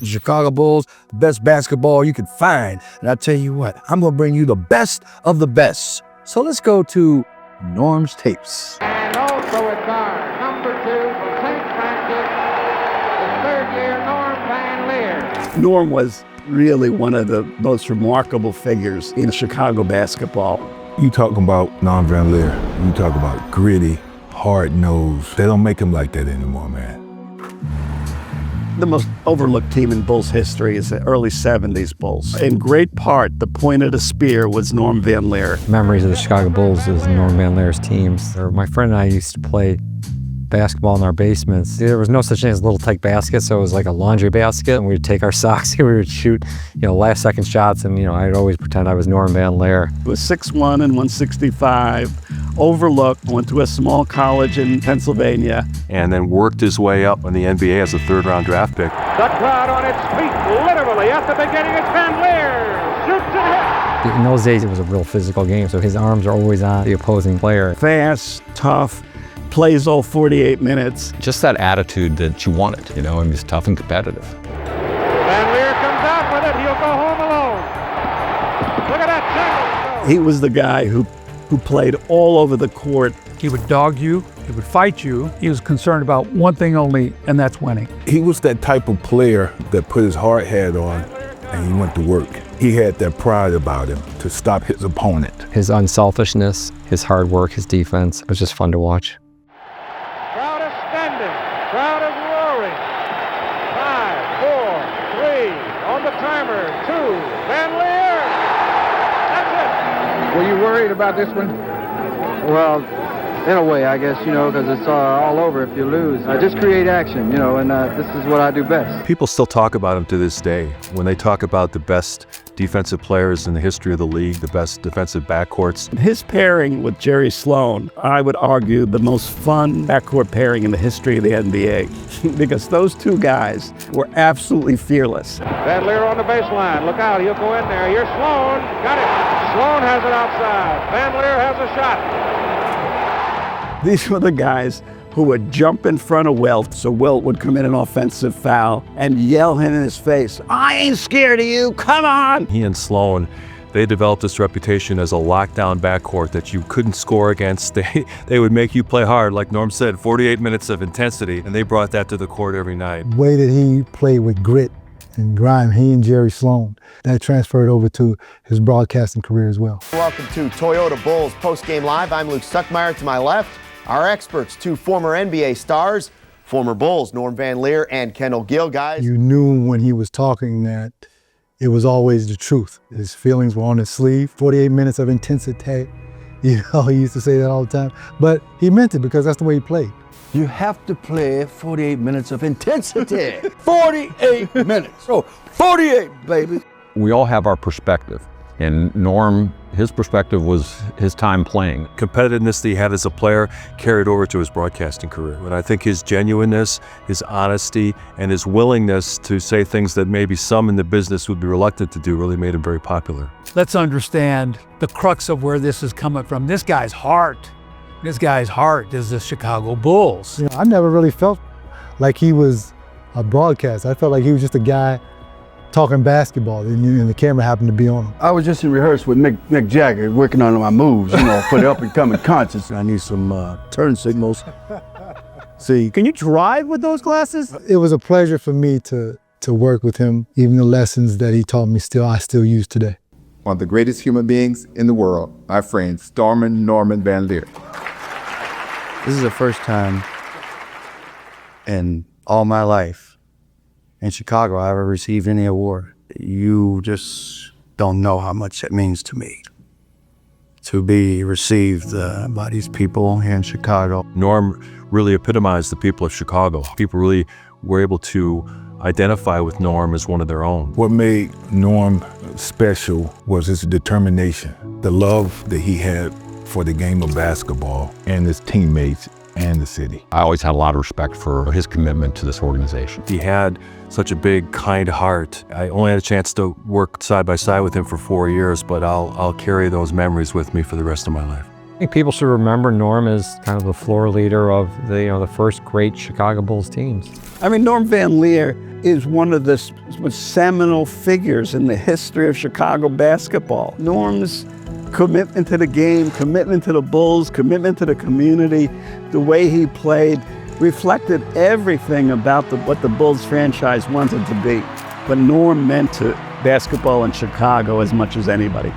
The Chicago Bulls, best basketball you can find. And I tell you what, I'm going to bring you the best of the best. So let's go to Norm's tapes. And also at guard, number 2 from St. Francis, the third-year Norm Van Lier. Norm was really one of the most remarkable figures in Chicago basketball. You talking about Norm Van Lier, you talk about gritty, hard-nosed. They don't make him like that anymore, man. The most overlooked team in Bulls history is the early 70s Bulls. In great part, the point of the spear was Norm Van Lier. Memories of the Chicago Bulls is Norm Van Lier's teams. My friend and I used to play basketball in our basements. There was no such thing as little tight baskets, so it was like a laundry basket, and we would take our socks and we would shoot, last second shots, and I'd always pretend I was Norm Van Lier. He was 6'1" and 165, overlooked, went to a small college in Pennsylvania. And then worked his way up in the NBA as a third-round draft pick. The crowd on its feet, literally at the beginning. It's Van Lier, shoots and hits. In those days, it was a real physical game, so his arms are always on the opposing player. Fast, tough, plays all 48 minutes. Just that attitude that you wanted, he's tough and competitive. Van Lier comes out with it. He'll go home alone. Look at that single. He was the guy who played all over the court. He would dog you, he would fight you. He was concerned about one thing only, and that's winning. He was that type of player that put his hard hat on and he went to work. He had that pride about him to stop his opponent. His unselfishness, his hard work, his defense, it was just fun to watch. Crowd is standing. Crowd is roaring. 5, 4, 3, on the timer, 2, Van Lier. That's it. Were you worried about this one? Well, in a way, I guess, because it's all over if you lose. I just create action, and this is what I do best. People still talk about him to this day. When they talk about the best defensive players in the history of the league, the best defensive backcourts. His pairing with Jerry Sloan, I would argue the most fun backcourt pairing in the history of the NBA, because those two guys were absolutely fearless. Van Lier on the baseline. Look out, he'll go in there. Here's Sloan. Got it. Sloan has it outside. Van Lier has a shot. These were the guys who would jump in front of Wilt, so Wilt would commit an offensive foul and yell him in his face, "I ain't scared of you, come on!" He and Sloan, they developed this reputation as a lockdown backcourt that you couldn't score against. They would make you play hard, like Norm said, 48 minutes of intensity, and they brought that to the court every night. The way that he played with grit and grime, he and Jerry Sloan, that transferred over to his broadcasting career as well. Welcome to Toyota Bulls Postgame Live. I'm Luke Stuckmeyer. To my left, our experts, 2 former NBA stars, former Bulls, Norm Van Lier and Kendall Gill, guys. You knew when he was talking that it was always the truth. His feelings were on his sleeve. 48 minutes of intensity. He used to say that all the time. But he meant it because that's the way he played. You have to play 48 minutes of intensity. 48 minutes. Oh, 48, baby. We all have our perspective. And Norm, his perspective was his time playing. Competitiveness that he had as a player carried over to his broadcasting career. And I think his genuineness, his honesty, and his willingness to say things that maybe some in the business would be reluctant to do really made him very popular. Let's understand the crux of where this is coming from. This guy's heart is the Chicago Bulls. I never really felt like he was a broadcaster. I felt like he was just a guy talking basketball, and the camera happened to be on him. I was just in rehearsal with Mick Jagger, working on my moves, for the up-and-coming concerts. I need some turn signals. See, can you drive with those glasses? It was a pleasure for me to work with him. Even the lessons that he taught me I still use today. One of the greatest human beings in the world, my friend Stormin Norman Van Lier. This is the first time in all my life in Chicago I ever received any award. You just don't know how much that means to me, to be received by these people here in Chicago. Norm really epitomized the people of Chicago. People really were able to identify with Norm as one of their own. What made Norm special was his determination, the love that he had for the game of basketball and his teammates and the city. I always had a lot of respect for his commitment to this organization. He had such a big, kind heart. I only had a chance to work side by side with him for 4 years, but I'll carry those memories with me for the rest of my life. I think people should remember Norm as kind of the floor leader of the first great Chicago Bulls teams. I mean, Norm Van Lier is one of the seminal figures in the history of Chicago basketball. Norm's commitment to the game, commitment to the Bulls, commitment to the community, the way he played, reflected everything about what the Bulls franchise wanted to be. But Norm meant to basketball in Chicago as much as anybody.